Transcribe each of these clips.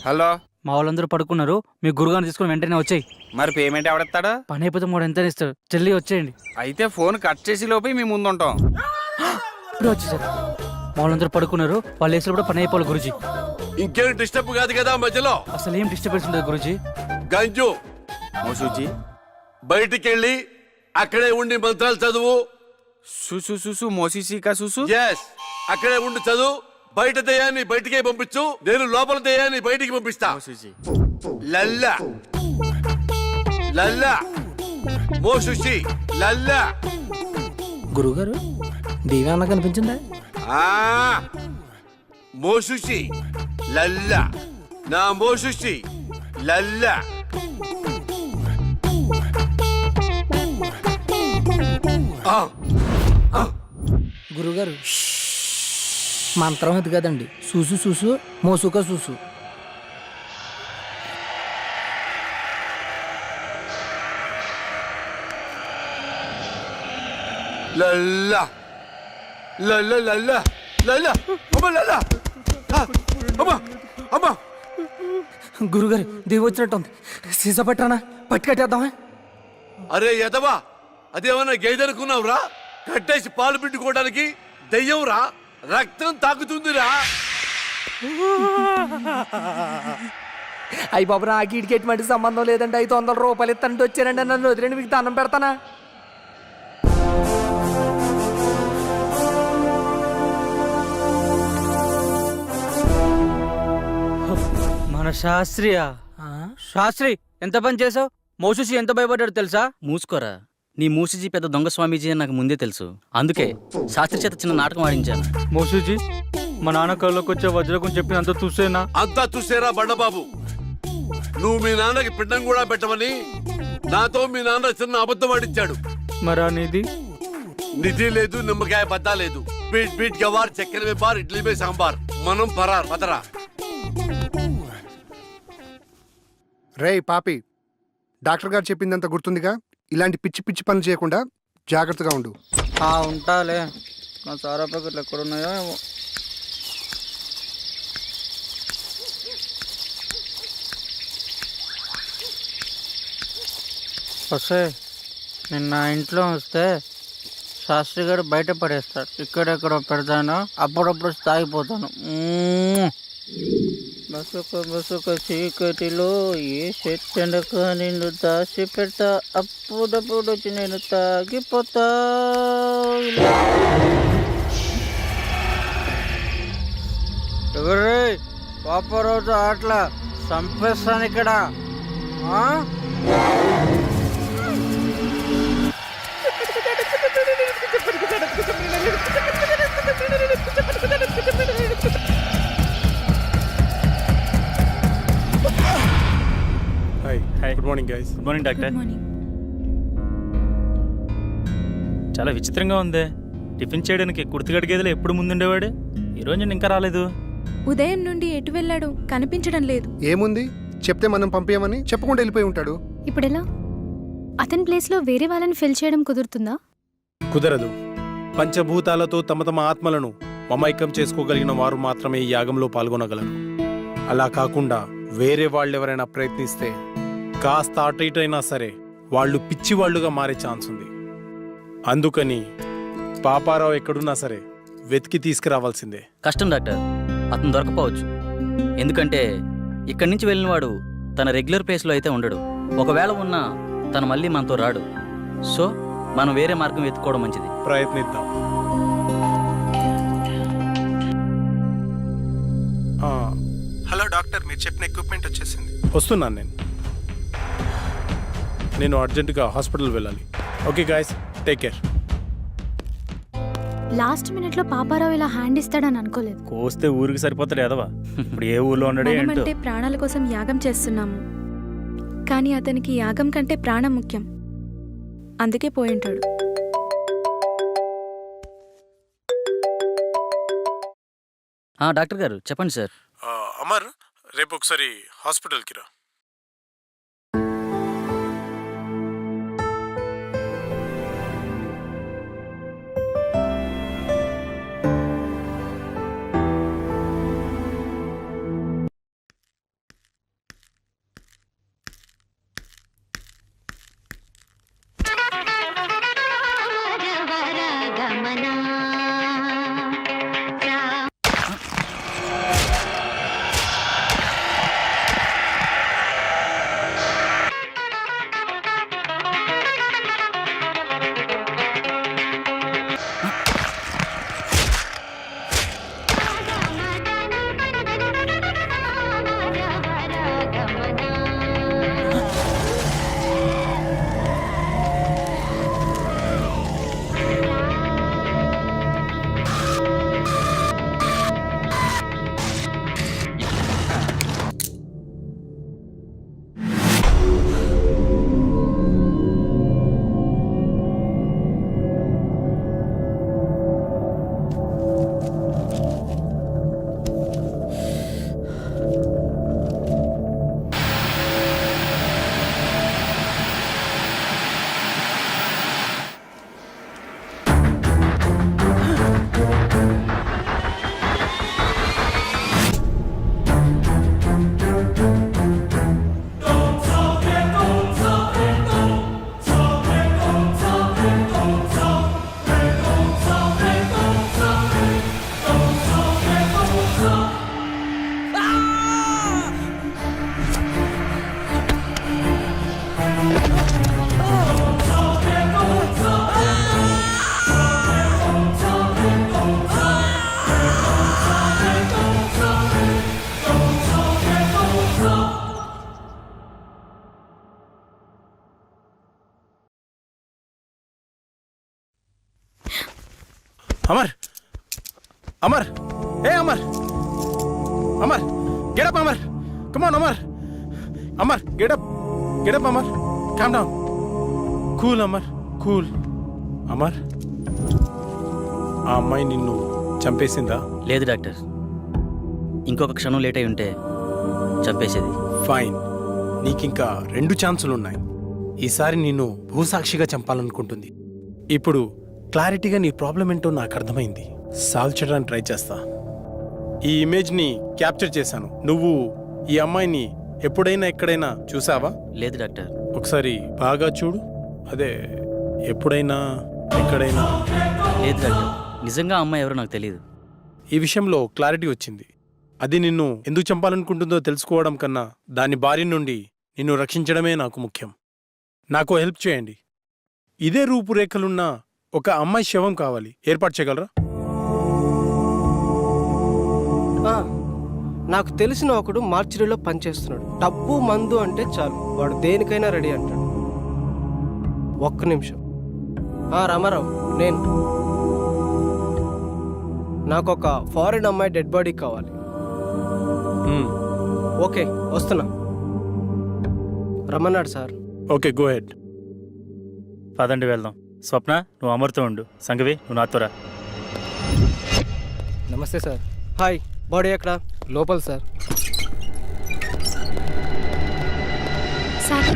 Hello, మా వాళ్ళందరూ పడుకున్నారు. మీ గురుగారిని తీసుకుని వెంటనే వచ్చేయి. మరి పేమెంట్ ఎవడెత్తాడు? పని అయిపోతే 3 ఎంత ఇస్తాడు. చెల్లి వచ్చేయండి. అయితే ఫోన్ కట్ చేసి లోపే మీ ముందు ఉంటాం. ఇప్పుడు వచ్చేసారు. మా వాళ్ళందరూ పడుకున్నారు. వాళ్ళ వేసులో కూడా పని అయిపోవాలి గురుజీ. ఇంకేం డిస్టర్బ్ కాదు కదా మధ్యలో? అసలు ఏం డిస్టర్బెన్స్ ఉండదు గురుజీ. గంజు మోసూజీ బయటికి వెళ్ళి అక్కడే ఉండి మంత్రాలు చదువు. సుసు సుసు మోసీసీకా సుసు. ఎస్, అక్కడే ఉండి చదువు. బయట దయ్యాన్ని బయటికే పంపించు, నేను లోపల దయ్యాన్ని బయటికి పంపిస్తా. మోసూజీ లల్లా లల్లా మోసుషి లల్లా. గురుగారు దేవేమన్నా కనిపించిందా? మోసుషి లల్లా, నా మోసుషి లల్లా. గురుగారు మంత్రం అది కదండి. చూసు చూసు మోసుక చూసు. లల్లా లల్లా లల్లా లల్లా అమ్మ లల్లా అమ్మ అమ్మ. గురుగారు దేవి వచ్చినట్టు ఉంది. సీసా పట్టానా పట్టి కట్టేద్దామా? అరే ఎదవా, అదేమన్నా గేదెనుకున్నావురా? కట్టేసి పాలు పిండుకోవడానికి దయ్యంరా, రక్తం తాకుతుందిరా. అయ్యి బాబు, నాకు ఇటుకి ఎటువంటి సంబంధం లేదండి. 500 రూపాయలు ఇస్తానంటే వచ్చారండి. నన్ను వదిలేండి, మీకు దండం పెడతానా? మన శాస్త్రియా? శాస్త్రి ఎంత పని చేసావు? మోసూసి ఎంత భయపడ్డాడు తెలుసా? మూసుకోరా, నీ మూసిజీ పెద్ద దొంగ స్వామీజీ అని నాకు ముందే తెలుసు. అందుకే శాస్త్రి చేత చిన్న నాటకం ఆడించాను. మోసూజీ, మా నాన్న కళ్ళకి వచ్చే వజ్రకం చెప్పినంత చూసేనా? అంతా చూసేరా బండబాబు. నువ్వు మీ నాన్నకి పిండం కూడా పెట్టమని నాతో మీ నాన్న చిన్న అబద్ధం ఆడించాడు. మరా నిధి? నిధి లేదు, నిమ్మకాయ బద్దా లేదు. బీట్ బీట్ గవార్, చక్కెర వేపార్, ఇడ్లీ మే సాంబార్. మనం పరార్ పదరా. రేయ్ పాపి, డాక్టర్ గారు చెప్పిందంత గుర్తుందిగా? ఇలాంటి పిచ్చి పిచ్చి పనులు చేయకుండా జాగ్రత్తగా ఉండు. ఉంటాలే. నా సారా ప్యాకెట్లు ఎక్కడున్నాయో ఏమో. వస్తే నేను నా ఇంట్లో వస్తే శాస్త్రి గారు బయట పడేస్తాడు. ఇక్కడెక్కడో పెడతాను, అప్పుడప్పుడు తాగిపోతాను. బసుక బసుక చీకటిలో ఏ చెట్టెనక నిన్ను దాచి పెడతా, అప్పుడప్పుడు వచ్చి నేను తాగిపోతా. ఎవరే పాపరోజు ఆటలా చంపేస్తాను ఇక్కడ. Good morning guys. Good morning doctor. చాలా విచిత్రంగా ఉంది. టిఫిన్ చేయడానికి కుర్తిగడి గదిలో ఎప్పుడు ముందుండేవాడు, ఈరోజు ఇంకా రాలేదు. ఉదయం నుండి ఎటు వెళ్ళాడు కనిపించడం లేదు. ఏముంది, చెప్తే మనం పంపించమని చెప్పకుండా వెళ్ళిపోయి ఉంటాడు. ఇప్పుడెలా? అతని ప్లేస్లో వేరే వాళ్ళని ఫిల్ చేయడం కుదురుతుందా? కుదరదు. పంచభూతాలతో తమ తమ ఆత్మలను మమైకం చేసుకోగలిగిన వారు మాత్రమే ఈ యాగంలో పాల్గొనగలరు. అలా కాకుండా వేరే వాళ్ళెవరైనా ప్రయత్నిస్తే కాస్త అటు ఇటు అయినా సరే వాళ్ళు పిచ్చివాళ్లుగా మారే ఛాన్స్ ఉంది. అందుకని పాపారావు ఎక్కడున్నా సరే వెతికి తీసుకురావాల్సిందే. కష్టం డాక్టర్, అతను దొరకపోవచ్చు. ఎందుకంటే ఇక్కడి నుంచి వెళ్ళిన వాడు తన రెగ్యులర్ ప్లేస్లో అయితే ఉండడు. ఒకవేళ ఉన్నా తను మళ్ళీ మనతో రాడు. సో మనం వేరే మార్గం వెతుక్కోవడం మంచిది. ప్రయత్నిద్దాం. హలో డాక్టర్, మీరు చెప్పిన ఎక్విప్మెంట్ వచ్చేసింది. వస్తున్నాను నేను అర్జెంటుగా హాస్పిటల్ వెళ్ళాలి. Okay guys, take care. Last minute లో పాపారావు ఇలా హ్యాండ్ ఇస్తాడని అనుకోలేదు. కోస్తే ఊరికి సరిపోతాడు ఎదవా. ఇప్పుడు ఏ ఊళ్ళో ఉన్నాడే ఏంటో. మనమంటే ప్రాణాల కోసం యాగం చేస్తున్నాము, కానీ అతనికి యాగం కంటే ప్రాణం ముఖ్యం. అందుకే పోయింటాడు. డాక్టర్ గారు చెప్పండి సార్. అమర్, రేపు ఒకసారి హాస్పిటల్కి రా. అమర్ అమర్ ఏ Amar Amar get up Amar come on Amar Amar get up get up Amar calm down cool Amar cool Amar ఆ అమ్మాయి నిన్ను చంపేసిందా? లేదు డాక్టర్, ఇంకొక క్షణం లేట్ అయి ఉంటే చంపేసేది. ఫైన్, నీకింకా 2 ఛాన్సులు ఉన్నాయి. ఈసారి నిన్ను భూసాక్షిగా చంపాలనుకుంటుంది. ఇప్పుడు క్లారిటీగా నీ ప్రాబ్లం ఏంటో నాకు అర్థమైంది. సాల్వ్ చేయడానికి ట్రై చేస్తా. ఈ ఇమేజ్ని క్యాప్చర్ చేశాను. నువ్వు ఈ అమ్మాయిని ఎప్పుడైనా ఎక్కడైనా చూసావా? లేదు డాక్టర్. ఒకసారి బాగా చూడు. అదే ఎప్పుడైనా ఎక్కడైనా. లేదు డాక్టర్, నిజంగా ఆ అమ్మాయి ఎవరో నాకు తెలియదు. ఈ విషయంలో క్లారిటీ వచ్చింది. అది నిన్ను ఎందుకు చంపాలనుకుంటుందో తెలుసుకోవడం కన్నా దాని బారి నుండి నిన్ను రక్షించడమే నాకు ముఖ్యం. నాకు హెల్ప్ చేయండి. ఇదే రూపురేఖలున్న ఒక అమ్మాయి శవం కావాలి. ఏర్పాటు చేయగలరా? నాకు తెలిసిన ఒకడు మార్చిరీలో పనిచేస్తున్నాడు. డబ్బు మందు అంటే చాలు, వాడు దేనికైనా రెడీ అంటాడు. ఒక్క నిమిషం. రామారావు, నేను నాకు ఒక ఫారిన్ అమ్మాయి డెడ్ బాడీ కావాలి. ఓకే, వస్తున్నా. రమ్మన్నాడు సార్. Okay, go head. పదండి వెళ్దాం. స్వప్న, నువ్వు అమర్తో ఉండు. సంగవి, నువ్వు నాతో రా. నమస్తే సార్. హాయ్, బాడీ ఎక్కడ? లోపల సార్. సార్,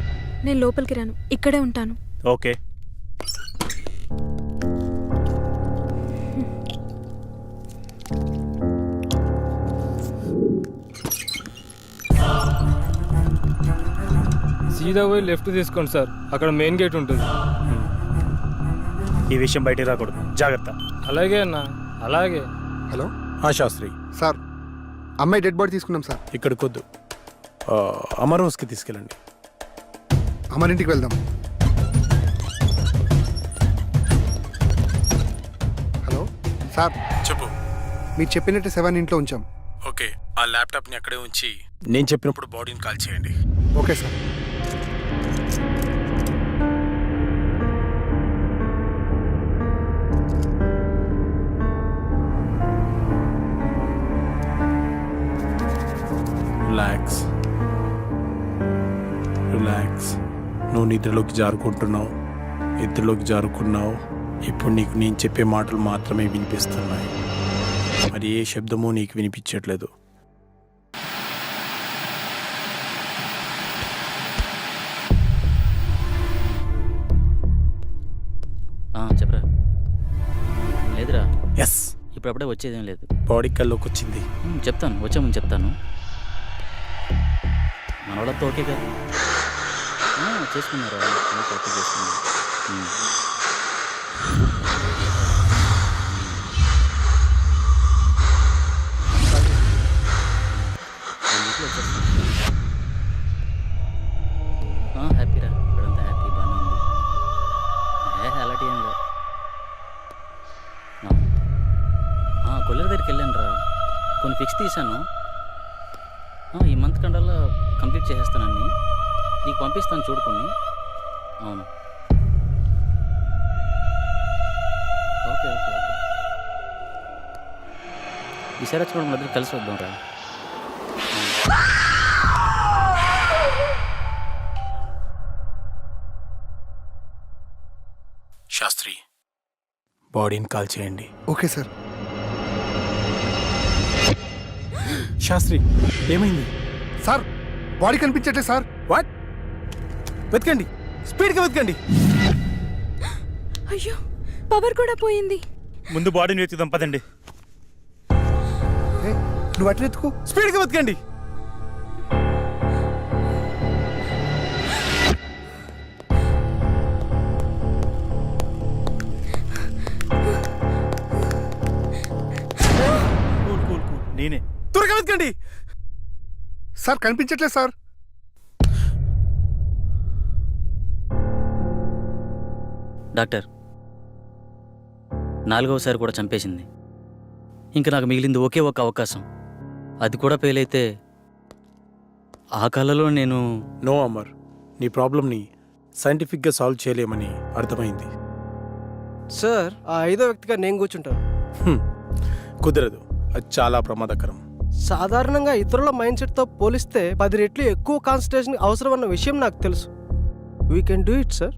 నేను లోపలికి రాను, ఇక్కడే ఉంటాను. ఓకే. సీదా పోయి లెఫ్ట్ తీసుకోండి సార్, అక్కడ మెయిన్ గేట్ ఉంటుంది. ఈ విషయం బయటికి రాకూడదు, జాగ్రత్త. అలాగే అన్న, అలాగే. హలో శాస్త్రి సార్, అమ్మాయి డెడ్ బాడీ తీసుకున్నాం సార్. ఇక్కడికొద్దు, అమర్ హౌస్కి తీసుకెళ్ళండి. అమరింటికి వెళ్దాం. హలో సార్, చెప్పు. మీరు చెప్పినట్టు 7 ఇంట్లో ఉంచాం. ఓకే, ఆ ల్యాప్టాప్ని అక్కడే ఉంచి నేను చెప్పినప్పుడు బాడీని కాల్ చేయండి. Okay sir. Relax relax. నువ్వు నిద్రలోకి జారుకుంటున్నావు, నిద్రలోకి జారుకున్నావు. ఇప్పుడు నీకు నేను చెప్పే మాటలు మాత్రమే వినిపిస్తున్నాయి, మరి ఏ శబ్దమూ నీకు వినిపించట్లేదు. చెప్పరా. లేదురా, ఎస్, ఇప్పుడప్పుడే వచ్చేదేం లేదు. బాడీ కల్లోకి వచ్చింది. చెప్తాను, వచ్చే ముందు చెప్తాను. మన వాళ్ళతో ఓకే కదా? చేసుకున్నారా? ఓకే, చేసుకున్నారు. హ్యాపీరా, ఇక్కడంతా హ్యాపీ, బాగానే ఉంది. అలాంటి ఏం లేదు. కొల్లెర దగ్గరికి వెళ్ళాను రా, కొన్ని ఫిక్స్ తీశాను. ఈ మంత్ కండల్లో కంప్లీట్ చేసేస్తానని నీకు పంపిస్తాను, చూడుకొని. అవును, ఓకే ఓకే ఓకే. ఈసారి వచ్చినప్పుడు మధ్య కలిసి వద్దాం రా. శాస్త్రి, బాడీని కాల్ చేయండి. Okay sir. శాస్త్రి, ఏమైంది సార్? బాడీ కనిపించట్లేదు సార్. వాట్? వెతకండి, స్పీడ్గా వెతకండి. అయ్యో, పవర్ కూడా పోయింది. ముందు బాడీని వెతుకుదాం, పదండి. నువ్వు అట్లా ఎత్తుకో, స్పీడ్గా వెతకండి. కూల్ కూల్ కూల్, నేనే. త్వరగా వెతకండి. సార్ కనిపించట్లేదు సార్. డాక్టర్, 4వసారి కూడా చంపేసింది. ఇంకా నాకు మిగిలింది ఒకే ఒక అవకాశం. అది కూడా ఫెయిల్ అయితే ఆ కళలో నేను... నో అమర్, నీ ప్రాబ్లంని సైంటిఫిక్గా సాల్వ్ చేయలేమని అర్థమైంది. సార్, ఆ 5వ వ్యక్తిగా నేను కూర్చుంటాను. కుదరదు, అది చాలా ప్రమాదకరం. సాధారణంగా ఇతరుల మైండ్ సెట్తో పోలిస్తే 10 రెట్లు ఎక్కువ కాన్సన్ట్రేషన్ అవసరం అన్న విషయం నాకు తెలుసు. We can do it sir.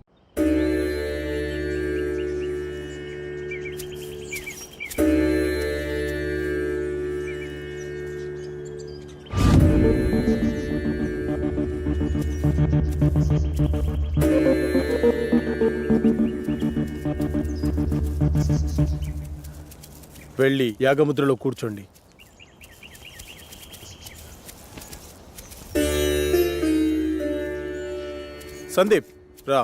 వెళ్ళి యాగముద్రలో కూర్చోండి. సందీప్ రా.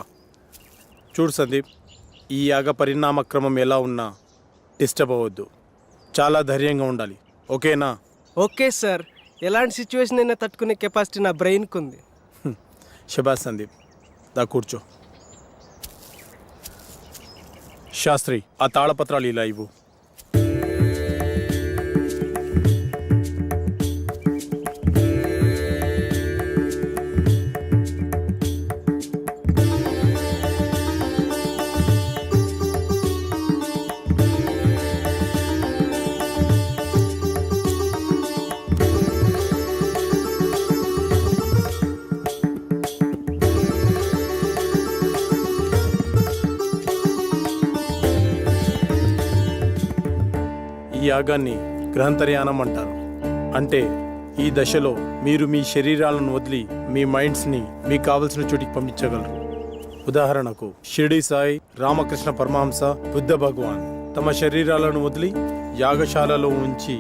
చూడు సందీప్, ఈ యాగ పరిణామక్రమం ఎలా ఉన్నా డిస్టర్బ్ అవ్వద్దు. చాలా ధైర్యంగా ఉండాలి, ఓకేనా? Okay sir. ఎలాంటి సిచ్యువేషన్ అయినా తట్టుకునే కెపాసిటీ నా బ్రెయిన్కి ఉంది. శబాష్ సందీప్, దా కూర్చో. శాస్త్రి, ఆ తాళపత్రాలు ఇలా ఇవ్వు. ఈ యాగాన్ని గ్రహంతర్యానం అంటారు. అంటే ఈ దశలో మీరు మీ శరీరాలను వదిలి మీ మైండ్స్ని మీకు కావలసిన చోటికి పంపించగలరు. ఉదాహరణకు షిరిడి సాయి, రామకృష్ణ పరమహంస, బుద్ధ భగవాన్ తమ శరీరాలను వదిలి యాగశాలలో ఉంచి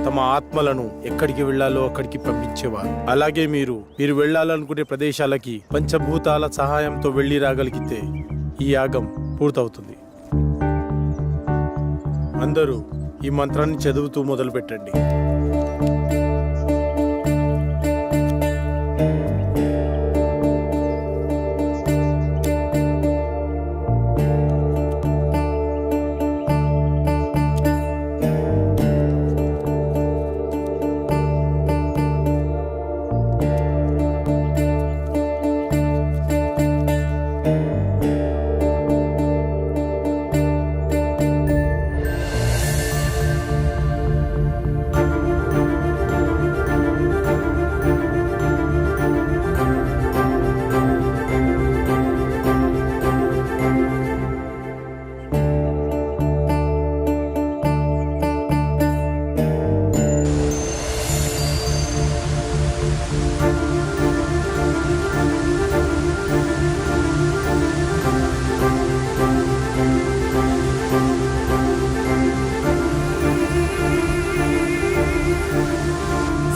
తమ ఆత్మలను ఎక్కడికి వెళ్లాలో అక్కడికి పంపించేవారు. అలాగే మీరు వెళ్లాలనుకునే ప్రదేశాలకి పంచభూతాల సహాయంతో వెళ్లి రాగలిగితే ఈ యాగం పూర్తవుతుంది. అందరూ ఈ మంత్రాన్ని చదువుతూ మొదలు పెట్టండి.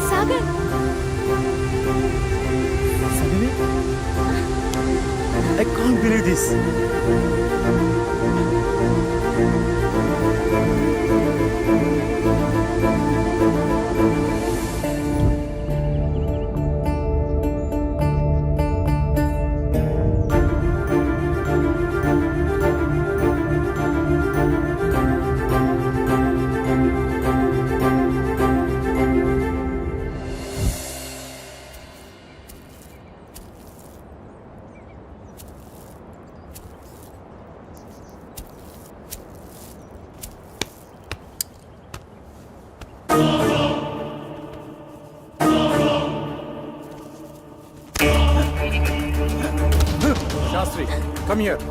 Sagar, I can't believe this. Shastri, come here.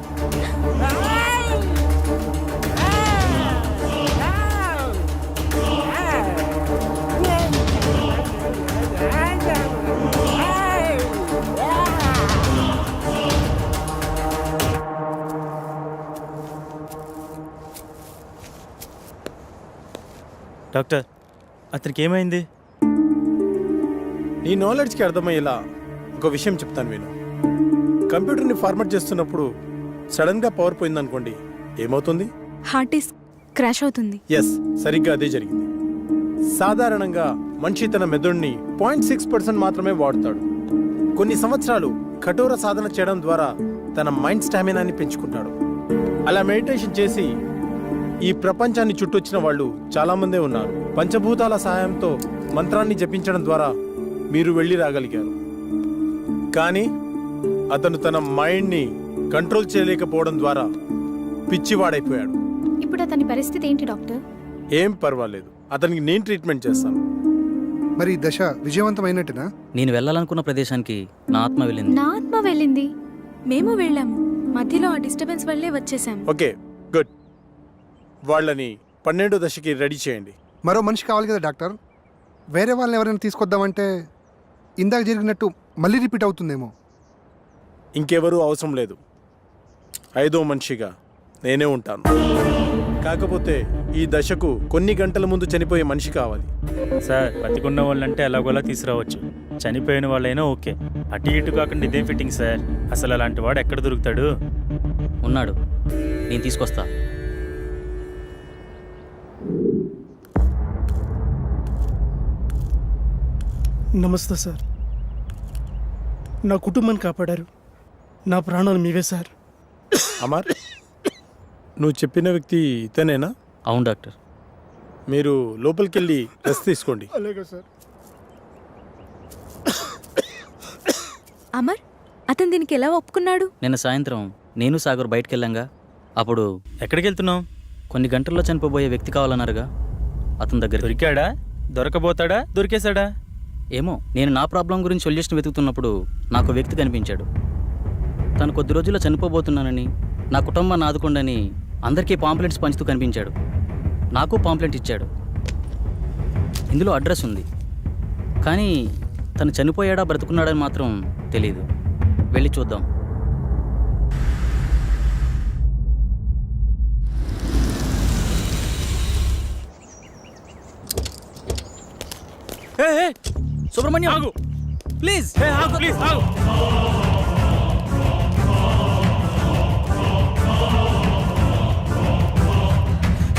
Doctor, అతనికి ఏమైంది? నీ నాలెడ్జ్కి అర్థమయ్యేలా ఒక విషయం చెప్తాను విను. కంప్యూటర్ని ఫార్మాట్ చేస్తున్నప్పుడు సడన్గా పవర్ పోయిందనుకోండి, ఏమవుతుంది? హార్ట్ డిస్క్ క్రాష్ అవుతుంది. ఎస్, సరిగ్గా అదే జరిగింది. సాధారణంగా మనిషి తన మెదడుని 0.6% మాత్రమే వాడుతాడు. కొన్ని సంవత్సరాలు కఠోర సాధన చేయడం ద్వారా తన మైండ్ స్టామినాని పెంచుకుంటాడు. అలా మెడిటేషన్ చేసి ఈ ప్రపంచాన్ని చుట్టొచ్చిన వాళ్ళు చాలామందే ఉన్నారు. పంచభూతాల సహాయంతో మంత్రాన్ని జపించడం ద్వారా మీరు వెళ్ళి రాగలిగారు. కానీ అతను తన మైండ్ని కంట్రోల్ చేయలేకపోవడం ద్వారా పిచ్చివాడైపోయాడు. ఇప్పుడు అతని పరిస్థితి ఏంటి డాక్టర్? ఏం పర్వాలేదు, అతనికి నేను ట్రీట్మెంట్ చేస్తాను. మరి ఈ దశ విజయవంతమైనట్టునా? నేను వెళ్ళాలనుకున్న ప్రదేశానికి నా ఆత్మ వెళ్ళింది. నా ఆత్మ వెళ్ళింది. మేము వెళ్ళాము, మధ్యలో ఆ డిస్టర్బెన్స్ వల్లే వచ్చేసాము. Okay, good. వాళ్ళని 12వ దశకి రెడీ చేయండి. మరో మనిషి కావాలి కదా డాక్టర్. వేరే వాళ్ళని ఎవరైనా తీసుకొద్దామంటే ఇందాక జరిగినట్టు మళ్ళీ రిపీట్ అవుతుందేమో. ఇంకెవరూ అవసరం లేదు. 5వ మనిషిగా నేనే ఉంటాను. కాకపోతే ఈ దశకు కొన్ని గంటల ముందు చనిపోయే మనిషి కావాలి. సార్, బతికున్న వాళ్ళంటే ఎలాగోలా తీసుకురావచ్చు, చనిపోయిన వాళ్ళైనా ఓకే. అటు ఇటు కాకుండా ఇదేం ఫిట్టింగ్ సార్? అసలు అలాంటి వాడు ఎక్కడ దొరుకుతాడు? ఉన్నాడు, నేను తీసుకొస్తా. నమస్తే సార్. నా కుటుంబాన్ని కాపాడారు. నా ప్రాణాలు మీవే సార్. అమర్, నువ్వు చెప్పిన వ్యక్తి ఇతనేనా? అవును డాక్టర్. మీరు లోపలికి వెళ్ళి రెస్ట్ తీసుకోండి. అలాగే సార్. అమర్, అతను దీనికి ఎలా ఒప్పుకున్నాడు? నిన్న సాయంత్రం నేను సాగర్ బయటకు వెళ్ళాంగా. అప్పుడు ఎక్కడికి వెళ్తున్నావు? కొన్ని గంటల్లో చనిపోబోయే వ్యక్తి కావాలన్నారుగా, అతని దగ్గర. దొరికాడా? దొరకబోతాడా? దొరికేశాడా? ఏమో, నేను నా ప్రాబ్లం గురించి సొల్యూషన్ వెతుకుతున్నప్పుడు నాకు వ్యక్తి కనిపించాడు. తను కొద్ది రోజుల్లో చనిపోబోతున్నానని, నా కుటుంబాన్ని ఆదుకోండని అందరికీ పాంప్లెంట్స్ పంచుతూ కనిపించాడు. నాకు పాంప్లెంట్ ఇచ్చాడు. ఇందులో అడ్రస్ ఉంది, కానీ తను చనిపోయాడా బ్రతుకున్నాడని మాత్రం తెలీదు. వెళ్ళి చూద్దాం. సుబ్రహ్మణ్యం, ఆగు ప్లీజ్. ప్లీజ్ ఆగు.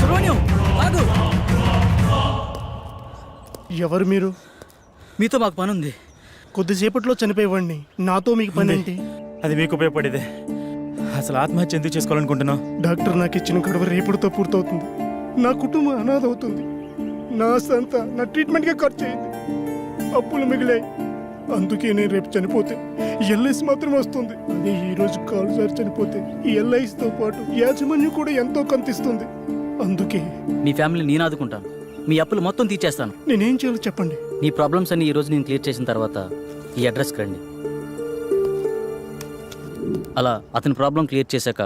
సుబ్రహ్మణ్యం, ఆగు. ఎవరు మీరు? మీతో మాకు పని ఉంది. కొద్దిసేపట్లో చనిపోయేవాడిని, నాతో మీకు పని ఏంటి? అది మీకు ఉపయోగపడేదే. అసలు ఆత్మహత్య ఎందుకు చేసుకోవాలనుకుంటున్నావు? డాక్టర్ నాకు ఇచ్చిన గడువు రేపుడుతో పూర్తవుతుంది. నా కుటుంబం అనాథ అవుతుంది. నా ఆస్తి నా ట్రీట్మెంట్గా ఖర్చు అయింది. అప్పులు మిగిలాయి. అందుకే నేను రేపు చనిపోతే ఎల్ఐసి మాత్రం వస్తుంది. అదే ఈ రోజు కాలుసారి చనిపోతే ఈ ఎల్ఐసితో పాటు యాజమాన్యం కూడా ఎంతో కంతిస్తుంది. అందుకే మీ ఫ్యామిలీ నేను ఆదుకుంటాను. మీ అప్పులు మొత్తం తీర్చేస్తాను. నేనేం చేయాలో చెప్పండి. నీ ప్రాబ్లమ్స్ అన్ని ఈ రోజు నేను క్లియర్ చేసిన తర్వాత ఈ అడ్రస్కి రండి. అలా అతని ప్రాబ్లం క్లియర్ చేశాక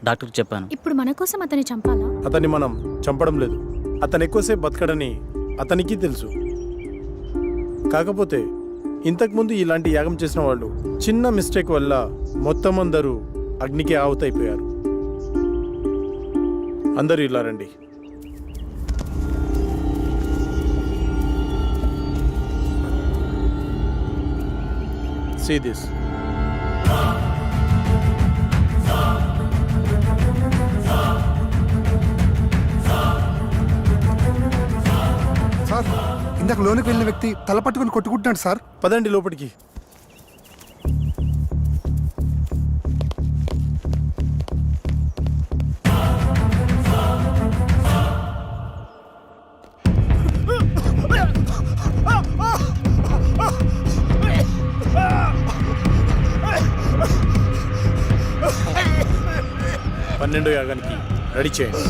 డాక్టర్కి చెప్పాను. ఇప్పుడు మన కోసం అతన్ని చంపాలా? అతన్ని మనం చంపడం లేదు. అతను ఎక్కువసేపు బతకడని అతనికి తెలుసు. కాకపోతే ఇంతకుముందు ఇలాంటి యాగం చేసిన వాళ్ళు చిన్న మిస్టేక్ వల్ల మొత్తం అందరూ అగ్నికి ఆహుతైపోయారు. అందరూ ఇలా రండి. See this. సార్, ఇందాక లోనికి వెళ్ళిన వ్యక్తి తల పట్టుకుని కొట్టుకుంటున్నాడు సార్. పదండి లోపలికి. పన్నెండో యాగానికి రెడీ చేయండి.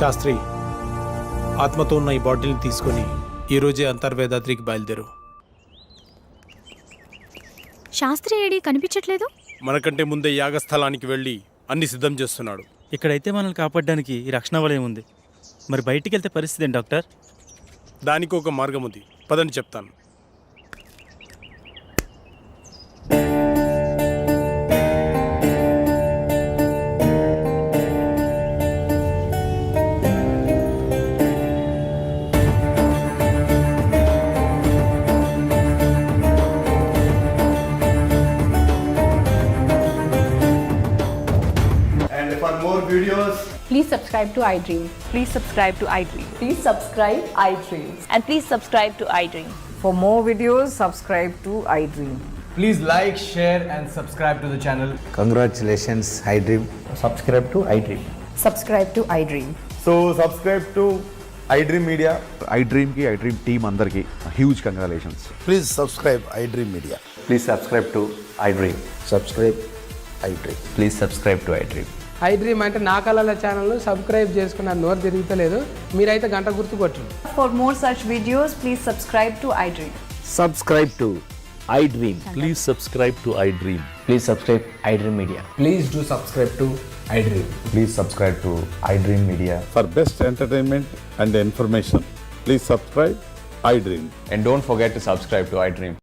శాస్త్రి, ఆత్మతో ఉన్న ఈ బాటిల్ని తీసుకొని ఈరోజే అంతర్వేదాద్రికి బయలుదేరు. శాస్త్రి ఏడి కనిపించట్లేదు. మనకంటే ముందే యాగస్థలానికి వెళ్ళి అన్ని సిద్ధం చేస్తున్నాడు. ఇక్కడైతే మనల్ని కాపాడడానికి ఈ రక్షణ వలయం ఉంది. మరి బయటికి వెళ్తే పరిస్థితి ఏంటి డాక్టర్? దానికి ఒక మార్గం ఉంది, పదని చెప్తాను. Please subscribe to iDream. Please subscribe to iDream. Please subscribe iDream. And please subscribe to iDream. For more videos, subscribe to iDream. Please like, share and subscribe to the channel. Congratulations, iDream. Subscribe to iDream. Subscribe to iDream. So subscribe to iDream Media. iDream ki iDream team andarki huge congratulations. Please subscribe iDream Media. Please subscribe to iDream. Subscribe iDream. Please subscribe to iDream. iDream అంటే నా కళల channel subscribe చేసుకున్న నోరు తిరుగుతలేదు. మీరైతే గంట గుర్తు కొట్టండి. For more such videos, please subscribe to iDream. Subscribe to iDream. Please subscribe to iDream. Please subscribe iDream Media. Please do subscribe to iDream. Please subscribe to iDream Media. For best entertainment and information, please subscribe iDream. And don't forget to subscribe to iDream.